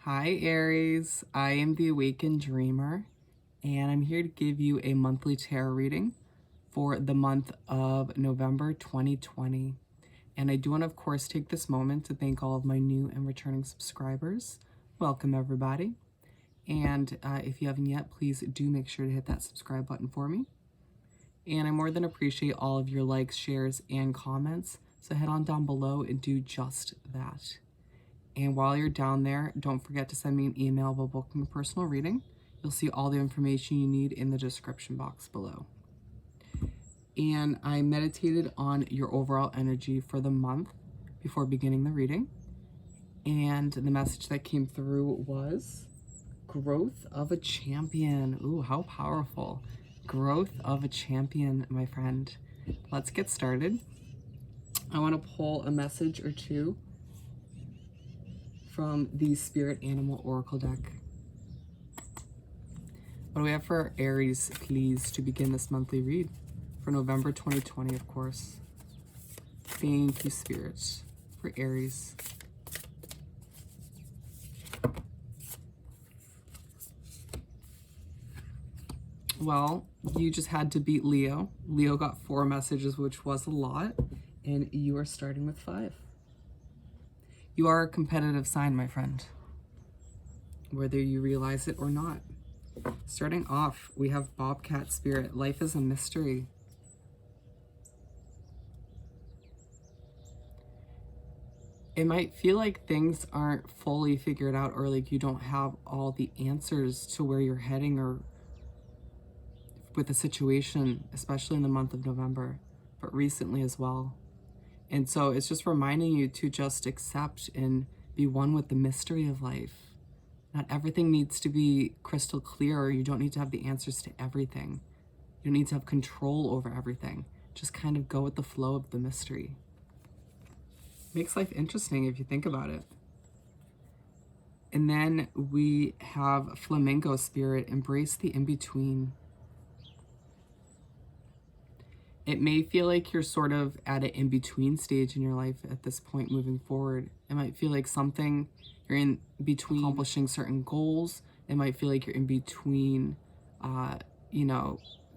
Hi Aries, I am the Awakened Dreamer, and I'm here to give you a monthly tarot reading for the month of November 2020. And I do want to, of course, take this moment to thank all of my new and returning subscribers. Welcome, everybody. And if you haven't yet, please do make sure to hit that subscribe button for me. And I more than appreciate all of your likes, shares, and comments. So head on down below and do just that. And while you're down there, don't forget to send me an email about booking a personal reading. You'll see all the information you need in the description box below. And I meditated on your overall energy for the month before beginning the reading. And the message that came through was growth of a champion. Ooh, how powerful. Growth of a champion, my friend. Let's get started. I want to pull a message or two from the Spirit Animal Oracle deck. What do we have for Aries, please, to begin this monthly read for November 2020, of course? Thank you, Spirit, for Aries. Well, you just had to beat Leo. Leo got 4 messages, which was a lot, and you are starting with 5. You are a competitive sign, my friend, whether you realize it or not. Starting off, we have Bobcat Spirit. Life is a mystery. It might feel like things aren't fully figured out, or like you don't have all the answers to where you're heading or with a situation, especially in the month of November, but recently as well. And so it's just reminding you to just accept and be one with the mystery of life. Not everything needs to be crystal clear, or you don't need to have the answers to everything. You don't need to have control over everything. Just kind of go with the flow of the mystery. Makes life interesting if you think about it. And then we have Flamingo Spirit. Embrace the in-between. It may feel like you're sort of at an in-between stage in your life at this point moving forward. It might feel like you're in between accomplishing certain goals. It might feel like you're in between,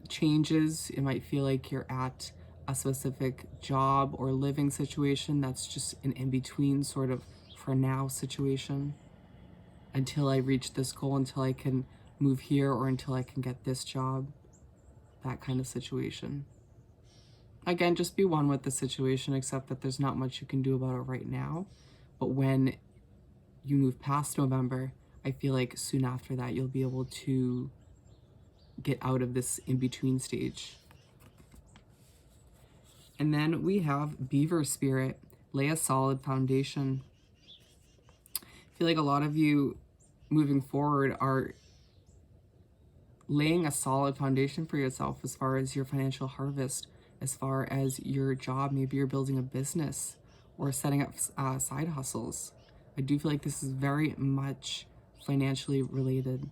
changes. It might feel like you're at a specific job or living situation that's just an in-between sort of for now situation. Until I reach this goal, until I can move here, or until I can get this job. That kind of situation. Again, just be one with the situation, except that there's not much you can do about it right now. But when you move past November, I feel like soon after that, you'll be able to get out of this in-between stage. And then we have Beaver Spirit. Lay a solid foundation. I feel like a lot of you moving forward are laying a solid foundation for yourself as far as your financial harvest, as far as your job. Maybe you're building a business or setting up side hustles. I do feel like this is very much financially related.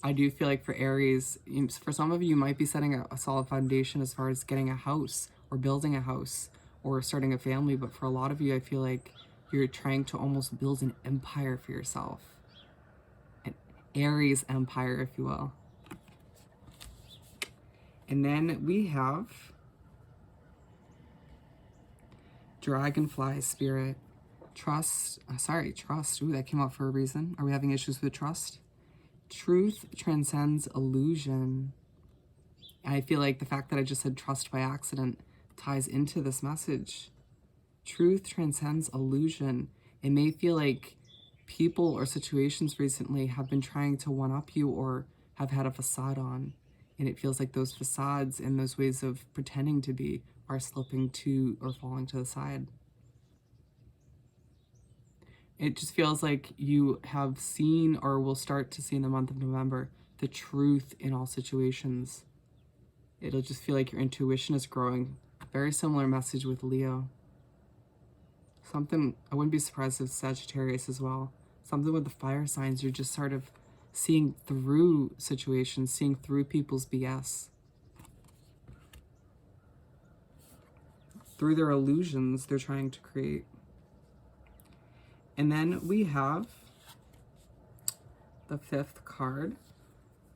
I do feel like for Aries, for some of you might be setting a solid foundation as far as getting a house or building a house or starting a family. But for a lot of you, I feel like you're trying to almost build an empire for yourself. An Aries empire, if you will. And then we have Dragonfly Spirit. Trust. Ooh, that came out for a reason. Are we having issues with trust? Truth transcends illusion. And I feel like the fact that I just said trust by accident ties into this message. Truth transcends illusion. It may feel like people or situations recently have been trying to one-up you or have had a facade on. And it feels like those facades and those ways of pretending to be are slipping to or falling to the side. It just feels like you have seen or will start to see in the month of November the truth in all situations. It'll just feel like your intuition is growing. Very similar message with Leo. Something, I wouldn't be surprised if Sagittarius as well. Something with the fire signs, you're just sort of seeing through situations, seeing through people's BS. Through their illusions they're trying to create. And then we have the fifth card,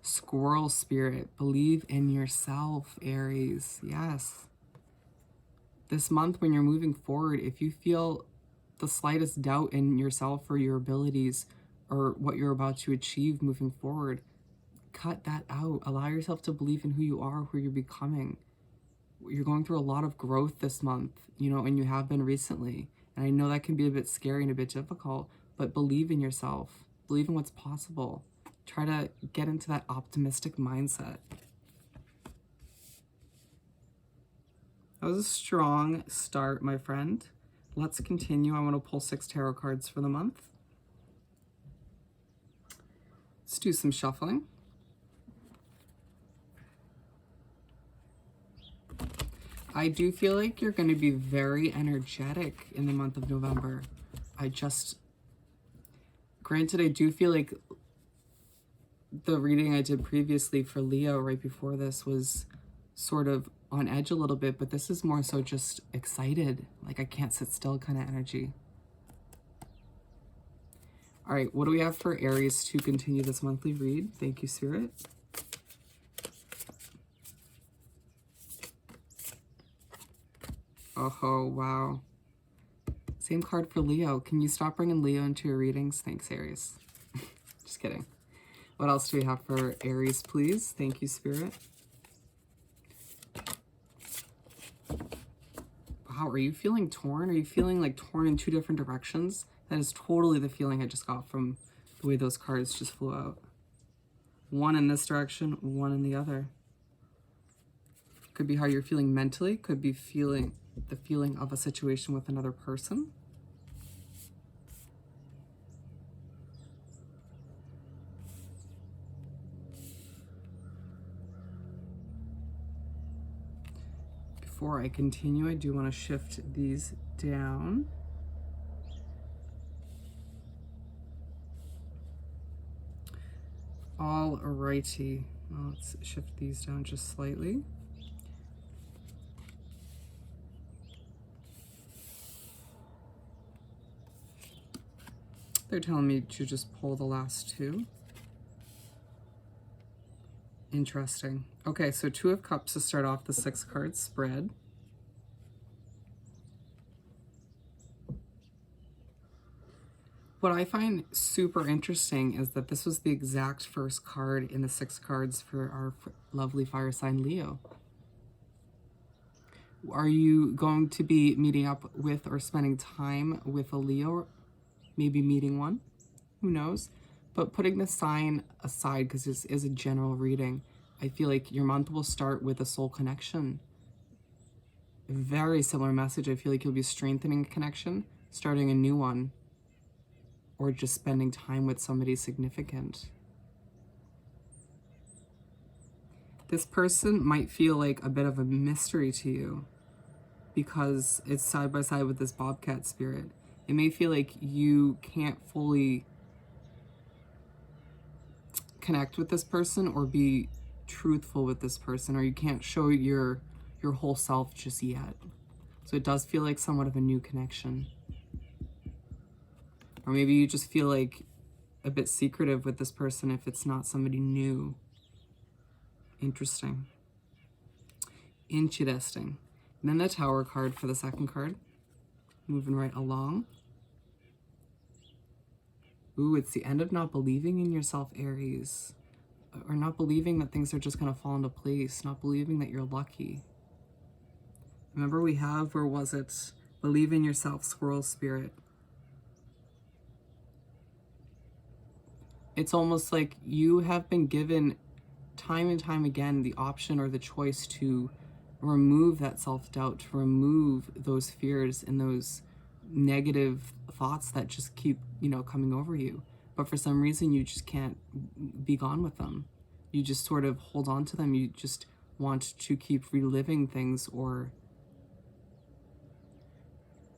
Squirrel Spirit. Believe in yourself, Aries. Yes. This month when you're moving forward, if you feel the slightest doubt in yourself or your abilities or what you're about to achieve moving forward, cut that out. Allow yourself to believe in who you are, who you're becoming. You're going through a lot of growth this month, you know, and you have been recently. And I know that can be a bit scary and a bit difficult, but believe in yourself. Believe in what's possible. Try to get into that optimistic mindset. That was a strong start, my friend. Let's continue. I want to pull 6 tarot cards for the month. Let's do some shuffling. I do feel like you're going to be very energetic in the month of November. Granted, I do feel like the reading I did previously for Leo right before this was sort of on edge a little bit, but this is more so just excited, like I can't sit still kind of energy. All right, what do we have for Aries to continue this monthly read? Thank you, Spirit. Oh, wow. Same card for Leo. Can you stop bringing Leo into your readings? Thanks, Aries. Just kidding. What else do we have for Aries, please? Thank you, Spirit. Wow, are you feeling torn? Are you feeling like torn in 2 different directions? That is totally the feeling I just got from the way those cards just flew out. One in this direction, one in the other. Could be how you're feeling mentally. Could be feeling the feeling of a situation with another person. Before I continue, I do want to shift these down. Alrighty, well, let's shift these down just slightly. They're telling me to just pull the last 2. Interesting. Okay, so 2 of Cups to start off the 6 card spread. What I find super interesting is that this was the exact first card in the 6 cards for our lovely fire sign Leo. Are you going to be meeting up with or spending time with a Leo? Maybe meeting one? Who knows? But putting the sign aside, because this is a general reading, I feel like your month will start with a soul connection. A very similar message. I feel like you'll be strengthening a connection, starting a new one, or just spending time with somebody significant. This person might feel like a bit of a mystery to you because it's side by side with this bobcat spirit. It may feel like you can't fully connect with this person or be truthful with this person, or you can't show your whole self just yet. So it does feel like somewhat of a new connection. Or maybe you just feel like a bit secretive with this person if it's not somebody new. Interesting. Interesting. And then the Tower card for the second card. Moving right along. Ooh, it's the end of not believing in yourself, Aries. Or not believing that things are just going to fall into place. Not believing that you're lucky. Remember we have, where was it? Believe in yourself, Squirrel Spirit. It's almost like you have been given time and time again the option or the choice to remove that self-doubt, to remove those fears and those negative thoughts that just keep, coming over you. But for some reason, you just can't be gone with them. You just sort of hold on to them. You just want to keep reliving things, or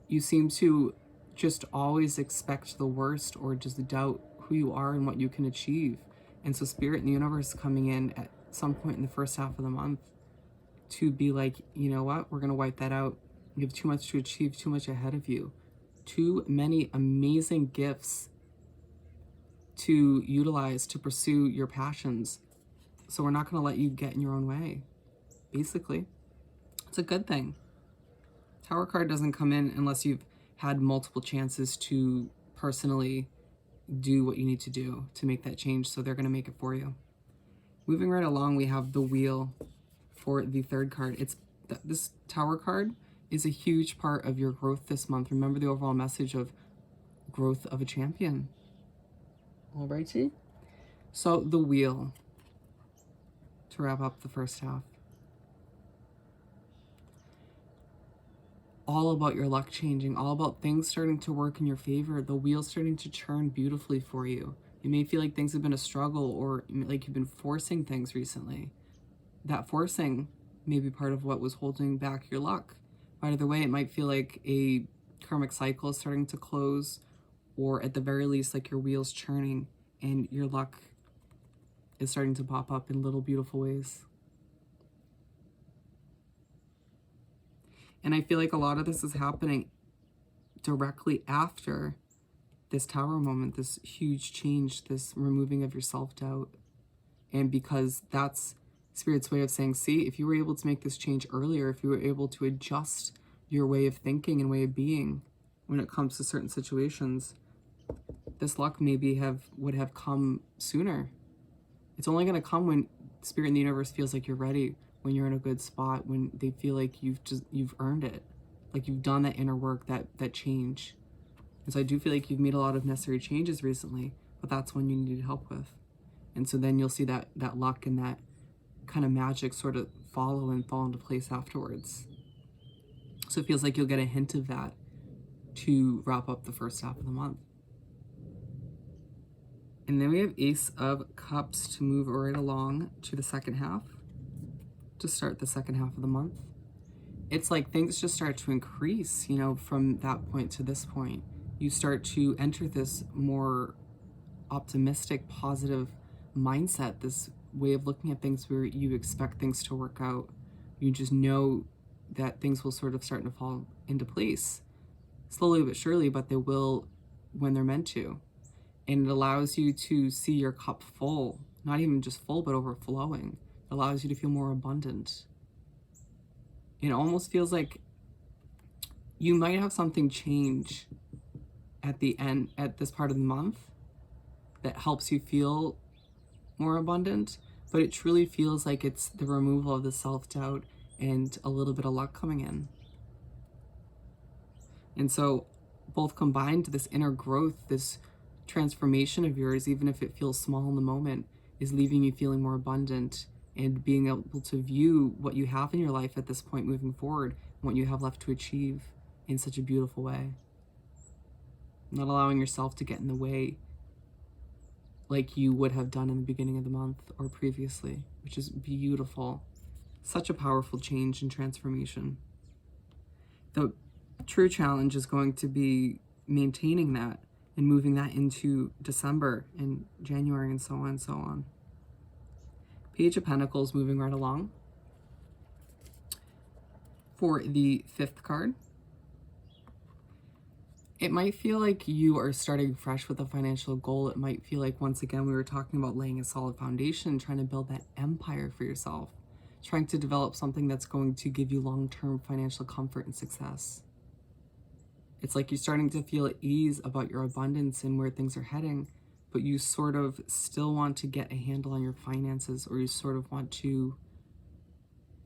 you seem to just always expect the worst or just doubt who you are and what you can achieve. And so Spirit and the universe coming in at some point in the first half of the month to be like, you know what, we're going to wipe that out. You have too much to achieve, too much ahead of you, too many amazing gifts to utilize to pursue your passions. So we're not going to let you get in your own way. Basically, it's a good thing. Tower card doesn't come in unless you've had multiple chances to personally do what you need to do to make that change. So they're going to make it for you. Moving right along, we have the wheel for the third card. This Tower card is a huge part of your growth this month. Remember the overall message of growth of a champion. Alrighty. So the wheel, to wrap up the first half. All about your luck changing, all about things starting to work in your favor, the wheel starting to turn beautifully for you. You may feel like things have been a struggle or like you've been forcing things recently. That forcing may be part of what was holding back your luck. Either way, it might feel like a karmic cycle is starting to close, or at the very least, like your wheel's churning and your luck is starting to pop up in little beautiful ways. And I feel like a lot of this is happening directly after this Tower moment, this huge change, this removing of your self-doubt. And because that's Spirit's way of saying, see, if you were able to make this change earlier, if you were able to adjust your way of thinking and way of being when it comes to certain situations, this luck maybe would have come sooner. It's only going to come when Spirit in the universe feels like you're ready, when you're in a good spot, when they feel like you've earned it, like you've done that inner work, that change. And so I do feel like you've made a lot of necessary changes recently, but that's when you needed help with. And so then you'll see that luck and that kind of magic sort of fall into place afterwards. So it feels like you'll get a hint of that to wrap up the first half of the month. And then we have Ace of Cups to move right along to the second half, to start the second half of the month. It's like things just start to increase, you know, from that point to this point. You start to enter this more optimistic, positive mindset, this way of looking at things where you expect things to work out. You just know that things will sort of start to fall into place. Slowly but surely, but they will when they're meant to. And it allows you to see your cup full, not even just full, but overflowing. It allows you to feel more abundant. It almost feels like you might have something change at the end, at this part of the month, that helps you feel more abundant, but it truly feels like it's the removal of the self-doubt and a little bit of luck coming in. And so both combined, this inner growth, this transformation of yours, even if it feels small in the moment, is leaving you feeling more abundant and being able to view what you have in your life at this point moving forward, and what you have left to achieve in such a beautiful way. Not allowing yourself to get in the way like you would have done in the beginning of the month or previously, which is beautiful. Such a powerful change and transformation. The true challenge is going to be maintaining that and moving that into December and January and so on and so on. Page of Pentacles moving right along. For the fifth card, it might feel like you are starting fresh with a financial goal. It might feel like, once again, we were talking about laying a solid foundation, trying to build that empire for yourself, trying to develop something that's going to give you long-term financial comfort and success. It's like you're starting to feel at ease about your abundance and where things are heading, but you sort of still want to get a handle on your finances, or you sort of want to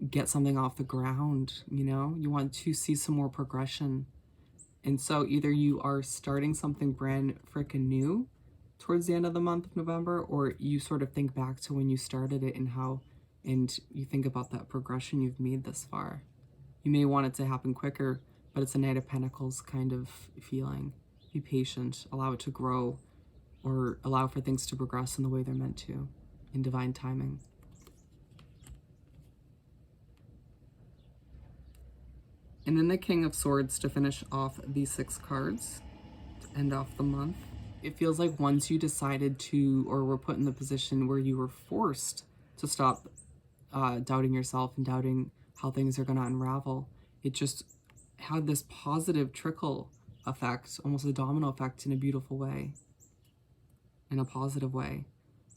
get something off the ground, you know? You want to see some more progression. And so either you are starting something brand freaking new towards the end of the month of November, or you sort of think back to when you started it and you think about that progression you've made thus far. You may want it to happen quicker, but it's a Knight of Pentacles kind of feeling. Be patient, allow it to grow, or allow for things to progress in the way they're meant to, in divine timing. And then the King of Swords to finish off the 6 cards, to end off the month. It feels like once you decided to, or were put in the position where you were forced to stop doubting yourself and doubting how things are going to unravel, it just had this positive trickle effect, almost a domino effect in a beautiful way, in a positive way.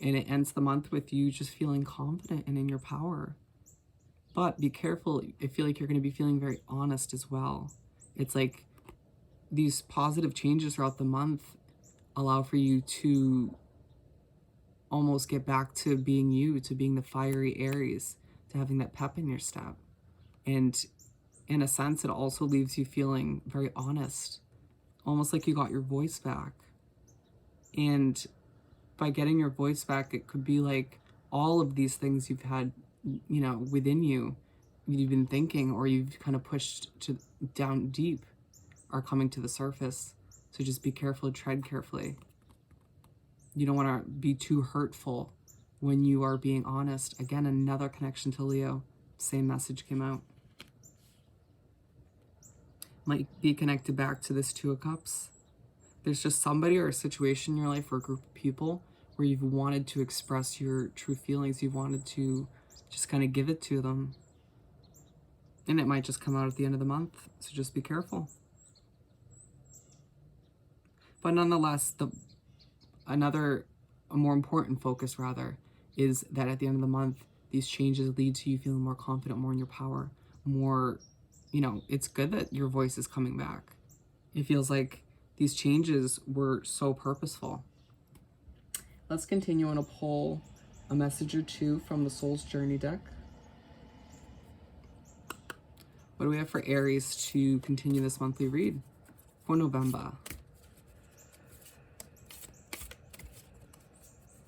And it ends the month with you just feeling confident and in your power. But be careful. I feel like you're going to be feeling very honest as well. It's like these positive changes throughout the month allow for you to almost get back to being you, to being the fiery Aries, to having that pep in your step. And in a sense, it also leaves you feeling very honest, almost like you got your voice back. And by getting your voice back, it could be like all of these things you've had, you know, within you, you've been thinking, or you've kind of pushed to down deep, are coming to the surface. So just be careful, tread carefully. You don't want to be too hurtful when you are being honest. Again, another connection to Leo. Same message came out. Might be connected back to this Two of Cups. There's just somebody or a situation in your life or a group of people where you've wanted to express your true feelings. You've wanted to just kind of give it to them. And it might just come out at the end of the month. So just be careful. But nonetheless, a more important focus rather, is that at the end of the month, these changes lead to you feeling more confident, more in your power, more, you know, it's good that your voice is coming back. It feels like these changes were so purposeful. Let's continue and pull a message or two from the Soul's Journey deck. What do we have for Aries to continue this monthly read for November?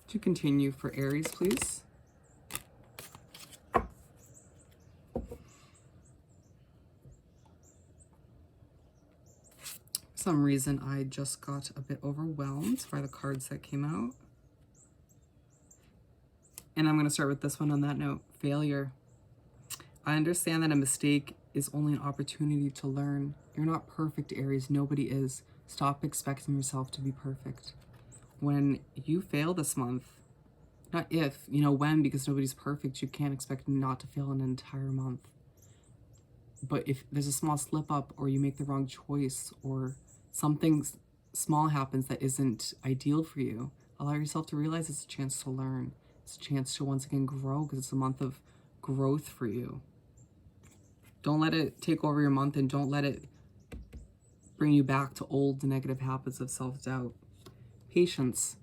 To continue for Aries, please. For some reason, I just got a bit overwhelmed by the cards that came out. And I'm going to start with this one on that note. Failure. I understand that a mistake is only an opportunity to learn. You're not perfect, Aries. Nobody is. Stop expecting yourself to be perfect. When you fail this month, not if, you know, when, because nobody's perfect, you can't expect not to fail an entire month. But if there's a small slip up, or you make the wrong choice, or something small happens that isn't ideal for you, allow yourself to realize it's a chance to learn. It's a chance to once again grow, because it's a month of growth for you. Don't let it take over your month, and don't let it bring you back to old negative habits of self-doubt. Patience.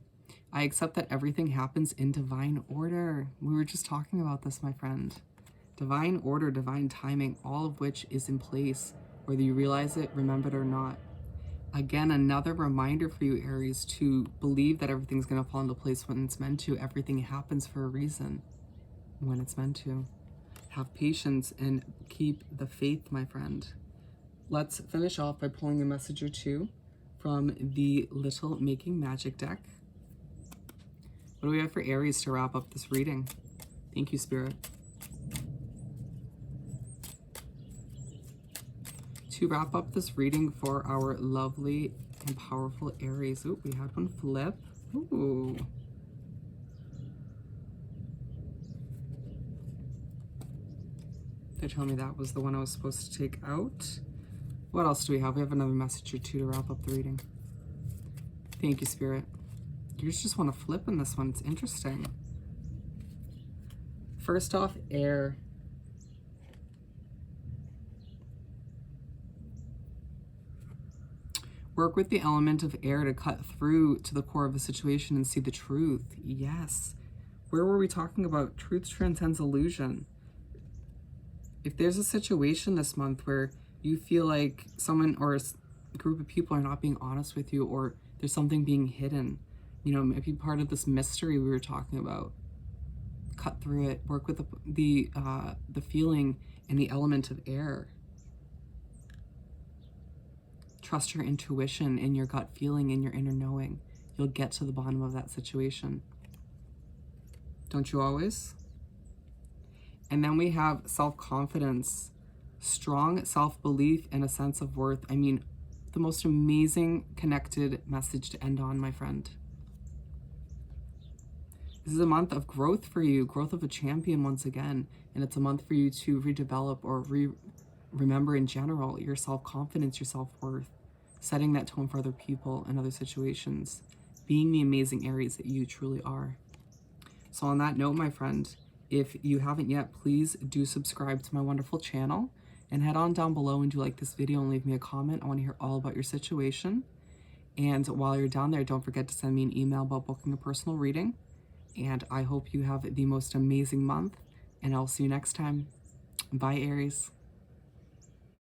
I accept that everything happens in divine order. We were just talking about this, my friend. Divine order, divine timing, all of which is in place, whether you realize it, remember it, or not. Again, another reminder for you, Aries, to believe that everything's going to fall into place when it's meant to. Everything happens for a reason when it's meant to. Have patience and keep the faith, my friend. Let's finish off by pulling a message or two from the Little Making Magic deck. What do we have for Aries to wrap up this reading? Thank you, Spirit. To wrap up this reading for our lovely and powerful Aries. Ooh, we had one flip. Ooh. They're telling me that was the one I was supposed to take out. What else do we have? We have another message or two to wrap up the reading. Thank you, Spirit. You just want to flip in this one. It's interesting. First off, air. Work with the element of air to cut through to the core of a situation and see the truth. Yes. Where were we talking about? Truth transcends illusion. If there's a situation this month where you feel like someone or a group of people are not being honest with you, or there's something being hidden, you know, maybe part of this mystery we were talking about, cut through it. Work with the feeling and the element of air. Trust your intuition and your gut feeling and your inner knowing. You'll get to the bottom of that situation. Don't you always? And then we have self-confidence, strong self-belief, and a sense of worth. I mean, the most amazing connected message to end on, my friend. This is a month of growth for you, growth of a champion once again. And it's a month for you to redevelop or remember in general your self-confidence, your self-worth. setting that tone for other people and other situations, being the amazing Aries that you truly are. So on that note, my friend, if you haven't yet, please do subscribe to my wonderful channel and head on down below and do like this video and leave me a comment. I want to hear all about your situation. And while you're down there, don't forget to send me an email about booking a personal reading. And I hope you have the most amazing month, and I'll see you next time. Bye, Aries.